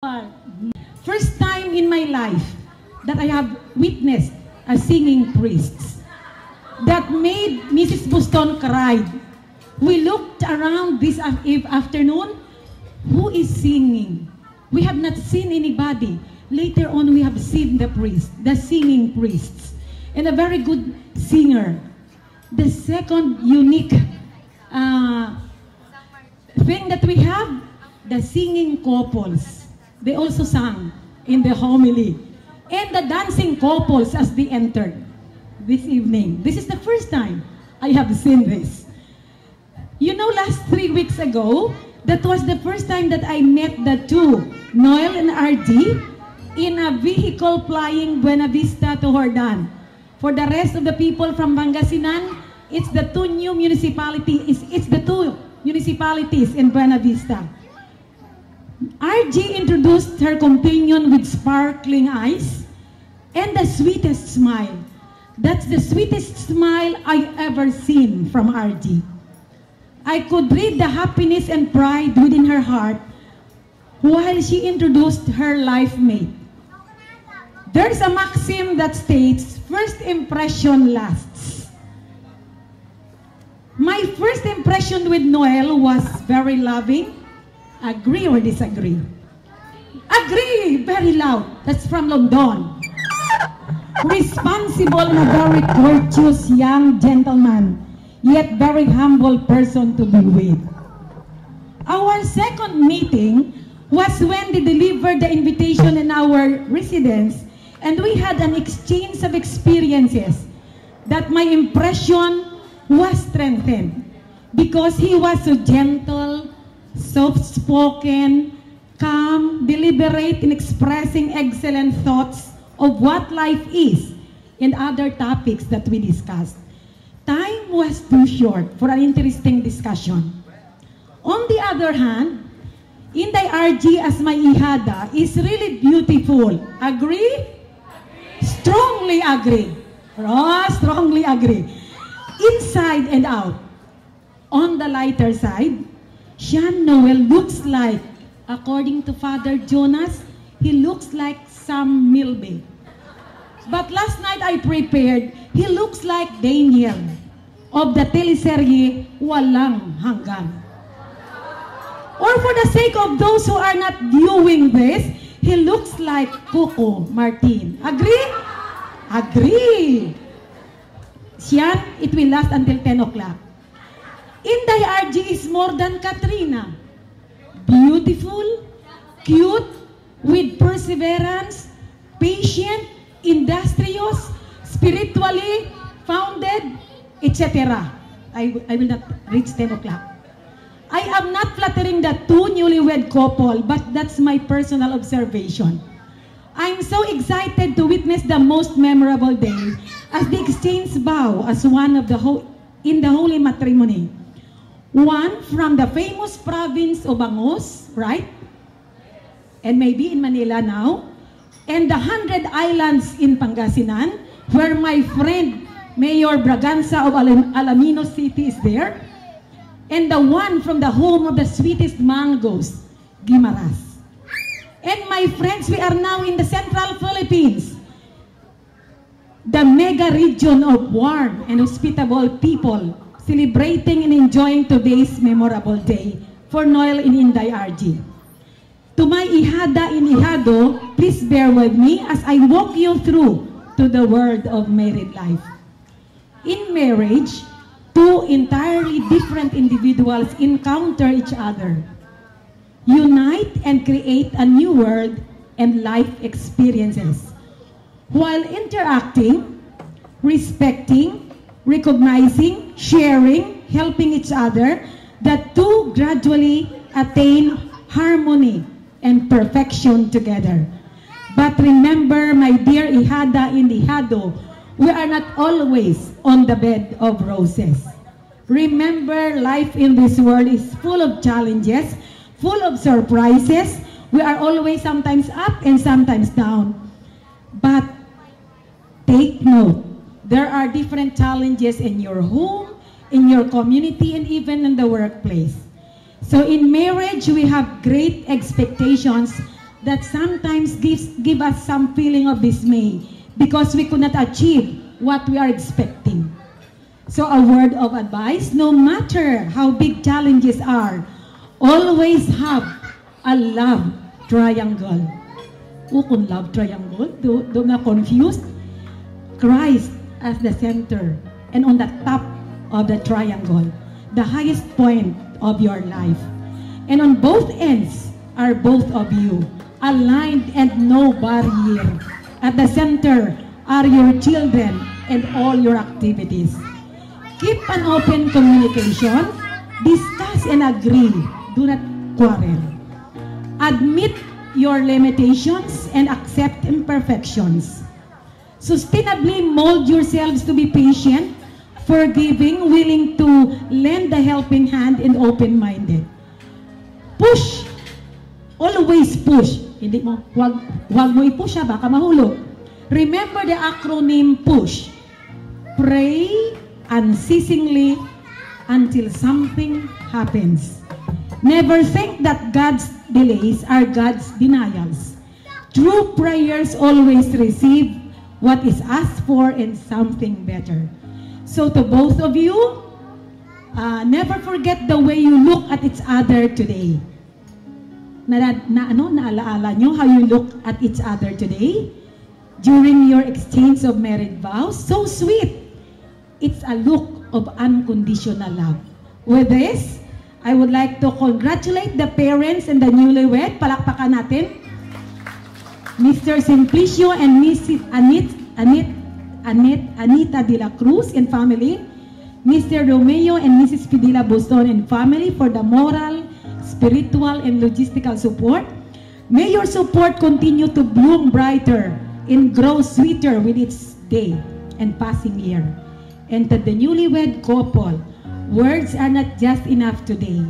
First time in my life that I have witnessed a singing priest that made Mrs. Buston cry. We looked around this afternoon. Who is singing? We have not seen anybody. Later on, we have seen the priest, the singing priests, and a very good singer. The second unique thing that we have, the singing couples. They also sang in the homily. And the dancing couples as they entered this evening. This is the first time I have seen this. You know, last 3 weeks ago, that was the first time that I met the two, Noel and RD, in a vehicle flying Buena Vista to Hordan. For the rest of the people from Pangasinan, it's the two new municipalities. It's the two municipalities in Buena Vista. RG introduced her companion with sparkling eyes and the sweetest smile. That's the sweetest smile I ever seen from RG. I could read the happiness and pride within her heart while she introduced her life mate. There's a maxim that states, first impression lasts. My first impression with Noel was very loving. Agree or disagree? Agree! Very loud. That's from London. Responsible and a very courteous young gentleman, yet very humble person to be with. Our second meeting was when they delivered the invitation in our residence, and we had an exchange of experiences that my impression was strengthened because he was so gentle, soft-spoken, calm, deliberate in expressing excellent thoughts of what life is and other topics that we discussed. Time was too short for an interesting discussion. On the other hand, Inday RG as my ihada is really beautiful. Agree? Strongly agree. Oh, strongly agree. Inside and out. On the lighter side, Sean Noel looks like, according to Father Jonas, he looks like Sam Milby. But last night I prepared, he looks like Daniel of the teleserye Walang Hanggan. Or for the sake of those who are not viewing this, he looks like Coco Martin. Agree? Agree. Sean, it will last until 10 o'clock. Inday RG is more than Katrina. Beautiful, cute, with perseverance, patient, industrious, spiritually founded, etc. I will not reach 10 o'clock. I am not flattering the two newlywed couple, but that's my personal observation. I'm so excited to witness the most memorable day as they exchange vow as one of in the holy matrimony. One from the famous province of Bangos, right? And maybe in Manila now. And the 100 Islands in Pangasinan, where my friend Mayor Braganza of Alamino City is there. And the one from the home of the sweetest mangoes, Guimaras. And my friends, we are now in the Central Philippines, the mega region of warm and hospitable people, celebrating and enjoying today's memorable day for Noel and Inday RG. To my ihada in ihado, please bear with me as I walk you through to the world of married life. In marriage, two entirely different individuals encounter each other, unite and create a new world and life experiences, while interacting, respecting, recognizing, sharing, helping each other, the two gradually attain harmony and perfection together. But remember, my dear ihada in ihado, we are not always on the bed of roses. Remember, life in this world is full of challenges, full of surprises. We are always sometimes up and sometimes down. But take note, there are different challenges in your home, in your community, and even in the workplace. So in marriage, we have great expectations that sometimes give us some feeling of dismay because we could not achieve what we are expecting. So a word of advice, no matter how big challenges are, always have a love triangle. Kung love triangle, do not confused. Christ as the center and on the top of the triangle, the highest point of your life. And on both ends are both of you, aligned and no barrier. At the center are your children and all your activities. Keep an open communication, discuss and agree, do not quarrel. Admit your limitations and accept imperfections. Sustainably mold yourselves to be patient, forgiving, willing to lend a helping hand, and open-minded. Push. Always push. Hindi mo, wag mo i-push ha, baka mahulog. Remember the acronym PUSH. Pray unceasingly until something happens. Never think that God's delays are God's denials. True prayers always receive what is asked for and something better. So to both of you, never forget the way you look at each other today. Naalaala nyo how you look at each other today? During your exchange of married vows? So sweet! It's a look of unconditional love. With this, I would like to congratulate the parents and the newlywed. Palakpakan natin. Mr. Simplicio and Mrs. Anita de la Cruz and family, Mr. Romeo and Mrs. Pidila Boston and family for the moral, spiritual, and logistical support. May your support continue to bloom brighter and grow sweeter with each day and passing year. And to the newlywed couple, words are not just enough today.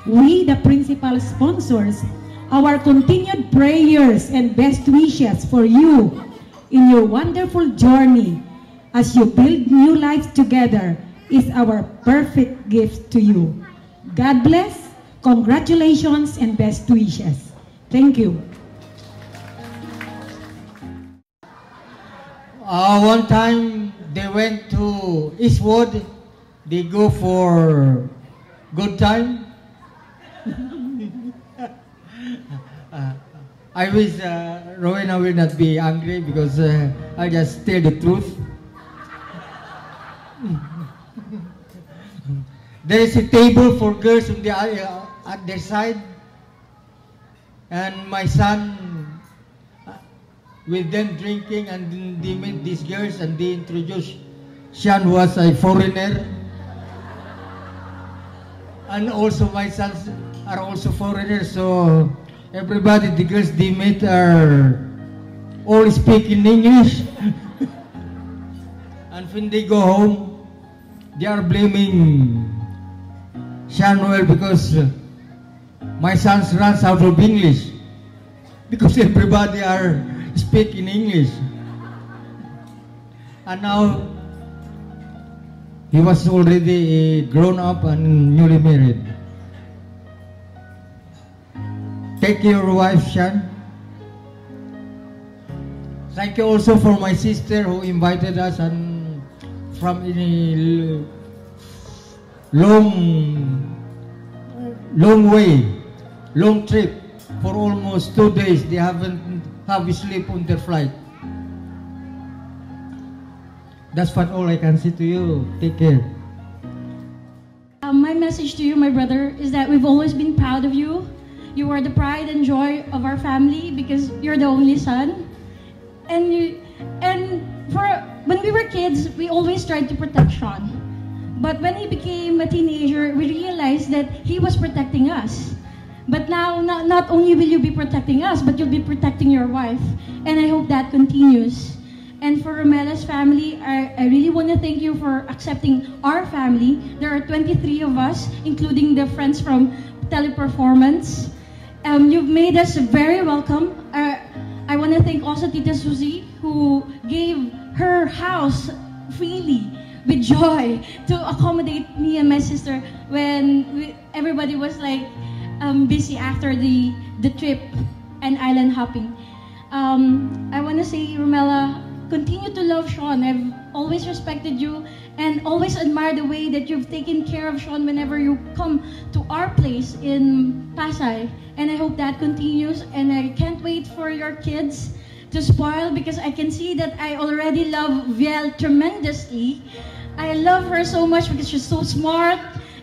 We, the principal sponsors, our continued prayers and best wishes for you in your wonderful journey as you build new life together is our perfect gift to you. God bless, congratulations, and best wishes. Thank you. One time they went to Eastwood. They go for good time. I wish Rowena will not be angry because I just tell the truth. There is a table for girls on the at their side, and my son with them drinking, and they met these girls and they introduced Sean was a foreigner, and also my sons are also foreigners, so everybody, the girls they met are all speaking English. And when they go home, they are blaming Shanuel because my sons runs out of English because everybody are speaking English. And now he was already grown up and newly married. Take your wife, Shan. Thank you also for my sister who invited us and from a long way, long trip for almost 2 days. They haven't have sleep on their flight. That's what all I can say to you. Take care. My message to you, my brother, is that we've always been proud of you. You are the pride and joy of our family because you're the only son. And when we were kids, we always tried to protect Sean. But when he became a teenager, we realized that he was protecting us. But now, not only will you be protecting us, but you'll be protecting your wife. And I hope that continues. And for Romela's family, I really want to thank you for accepting our family. There are 23 of us, including the friends from Teleperformance. You've made us very welcome. I want to thank also Tita Susie, who gave her house freely with joy to accommodate me and my sister when everybody was like busy after the trip. and island hopping. I want to say, Romella, continue to love Sean. I've always respected you and always admired the way that you've taken care of Sean whenever you come to our place in Pasay. And I hope that continues, and I can't wait for your kids to spoil, because I can see that I already love Viel tremendously. I love her so much because she's so smart,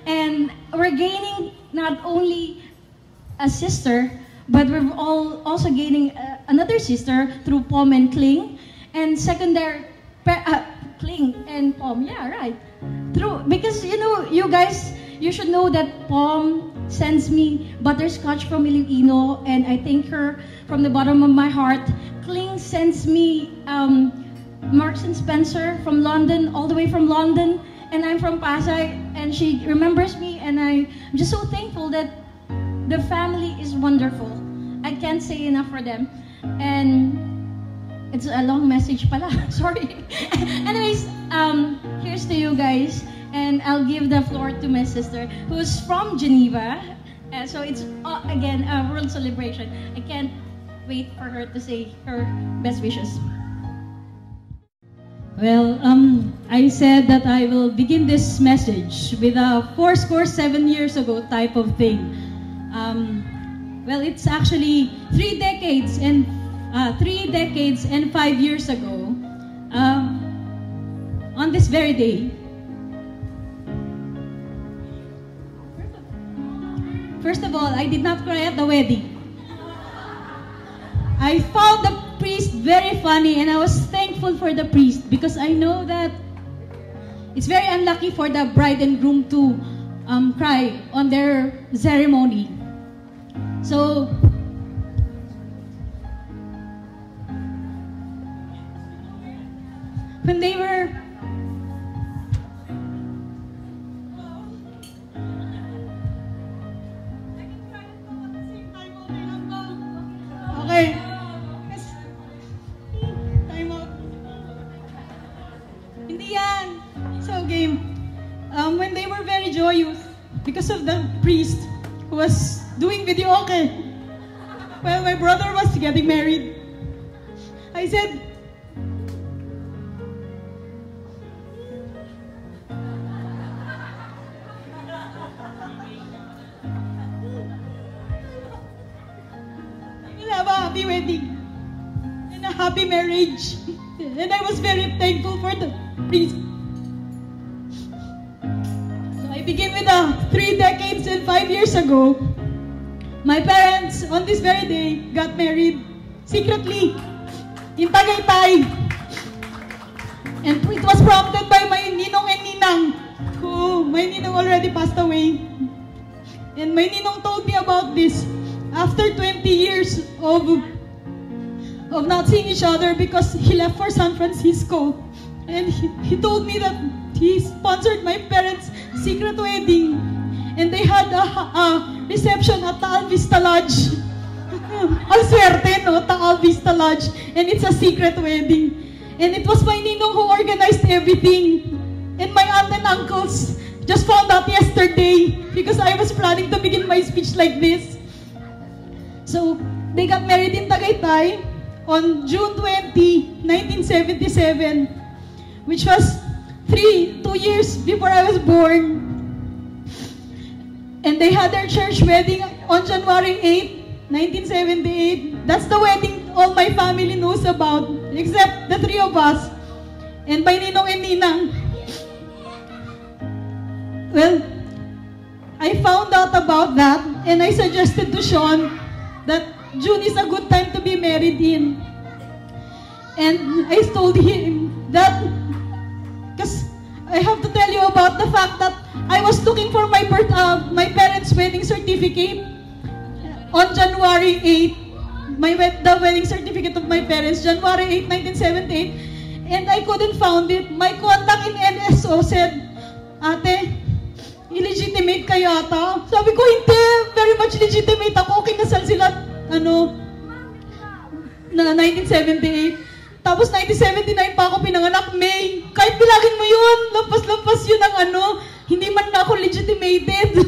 and we're gaining not only a sister, but we're also gaining another sister through Pom and Kling, and secondary Kling and Pom. Yeah, right. Because you guys, you should know that Pom sends me butterscotch from Iloilo, and I thank her from the bottom of my heart. Kling sends me Marks and Spencer from London, all the way from London, and I'm from Pasay, and she remembers me, and I'm just so thankful that the family is wonderful. I can't say enough for them. And it's a long message pala, sorry. Anyways, here's to you guys, and I'll give the floor to my sister, who's from Geneva. So it's, again, a world celebration. I can't wait for her to say her best wishes. Well, I said that I will begin this message with a 7 years ago type of thing. Well, it's actually 3 decades and 5 years ago, on this very day. First of all, I did not cry at the wedding. I found the priest very funny, and I was thankful for the priest, because I know that it's very unlucky for the bride and groom to cry on their ceremony. So, when they were okay, time out. Hindi yan. So game. When they were very joyous because of the priest who was doing video okay. Well, my brother was getting married. I said, we'll have a happy wedding and a happy marriage. And I was very thankful for the priest. So I begin with 3 decades and 5 years ago. My parents, on this very day, got married secretly in Tagaytay. And it was prompted by my ninong and ninang, who my ninong already passed away. And my ninong told me about this after 20 years of not seeing each other, because he left for San Francisco. And he told me that he sponsored my parents' secret wedding. And they had a reception at Taal Vista Lodge. Ang swerte, no? Taal Vista Lodge. And it's a secret wedding. And it was my ninong who organized everything. And my aunt and uncles just found out yesterday, because I was planning to begin my speech like this. So, they got married in Tagaytay on June 20, 1977, which was 2 years before I was born. And they had their church wedding on January 8, 1978. That's the wedding all my family knows about, except the 3 of us and my ninong and ninang. Well, I found out about that, and I suggested to Sean that June is a good time to be married in. And I told him that, because I have to tell you about the fact that I was looking for my parents' wedding certificate on January 8, the wedding certificate of my parents, January 8, 1978, and I couldn't find it. My contact in NSO said, "Ate, illegitimate ka yata." Sabi ko, hindi, very much legitimate ako. Kinasal sila, na 1978. Tapos 1979 pa ako pinanganak, May. Kahit bilagin mo yun, lampas-lampas yun ang hindi man na ako legitimated.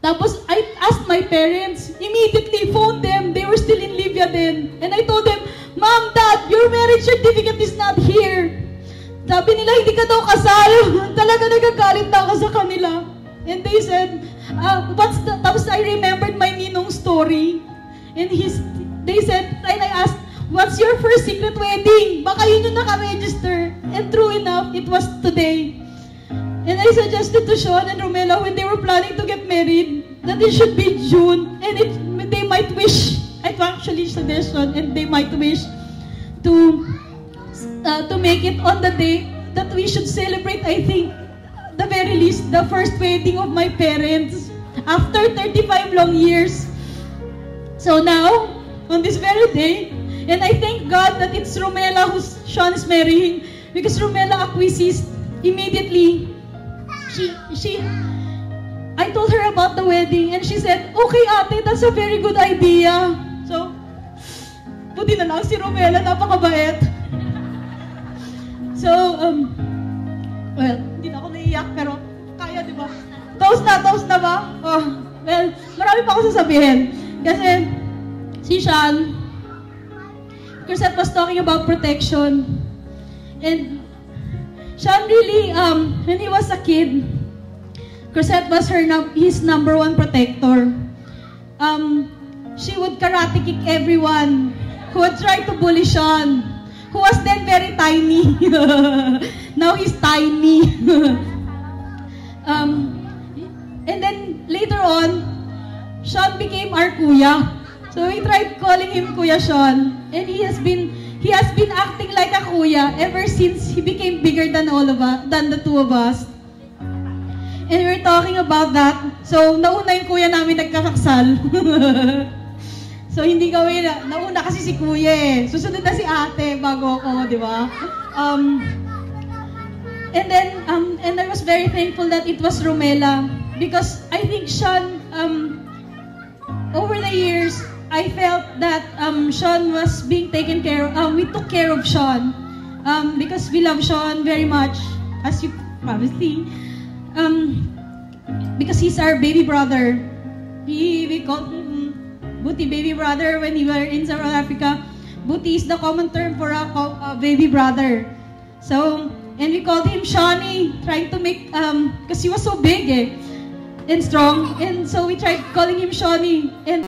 Tapos I asked my parents, immediately phoned them. They were still in Libya then. And I told them, Mom, Dad, your marriage certificate is not here. Sabi nila, hindi ka daw kasal. Talaga nagagalit na ako sa kanila. And they said, tapos I remembered my ninong story. And they said, and I asked, what's your first secret wedding? Baka yun yung naka-register. And true enough, it was today. And I suggested to Sean and Romela when they were planning to get married that it should be June. And they might wish, I actually suggested, and they might wish to make it on the day that we should celebrate, I think, the very least, the first wedding of my parents after 35 long years. So now, on this very day, and I thank God that it's Romela who Sean is marrying, because Romela acquiesced immediately. I told her about the wedding, and she said, okay ate, that's a very good idea. So, buti na lang si Romela, napakabait. So, well, hindi na ako naiiyak, pero kaya, di ba? Toast na ba? Oh, well, marami pa ako sasabihin. Kasi, si Sean, Cosette was talking about protection. And, Sean really, when he was a kid, Cosette was his number one protector. She would karate kick everyone who would try to bully Sean, who was then very tiny. Now he's tiny. And then later on, Sean became our kuya. So we tried calling him Kuya Sean, and he has been acting like a kuya ever since he became bigger than than the two of us. And we're talking about that. So nauna yung kuya namin nagkakaksal. So hindi kami nauna kasi si kuya eh. Susunod na si ate bago ako, di ba? And I was very thankful that it was Romela, because I think Sean, over the years, I felt that Sean was being taken care of. We took care of Sean because we love Sean very much, as you probably see, because he's our baby brother. We called him Buti, baby brother, when we were in South Africa. Buti is the common term for a baby brother. So, and we called him Shawnee, trying to make, because he was so big and strong. And so we tried calling him Shawnee. And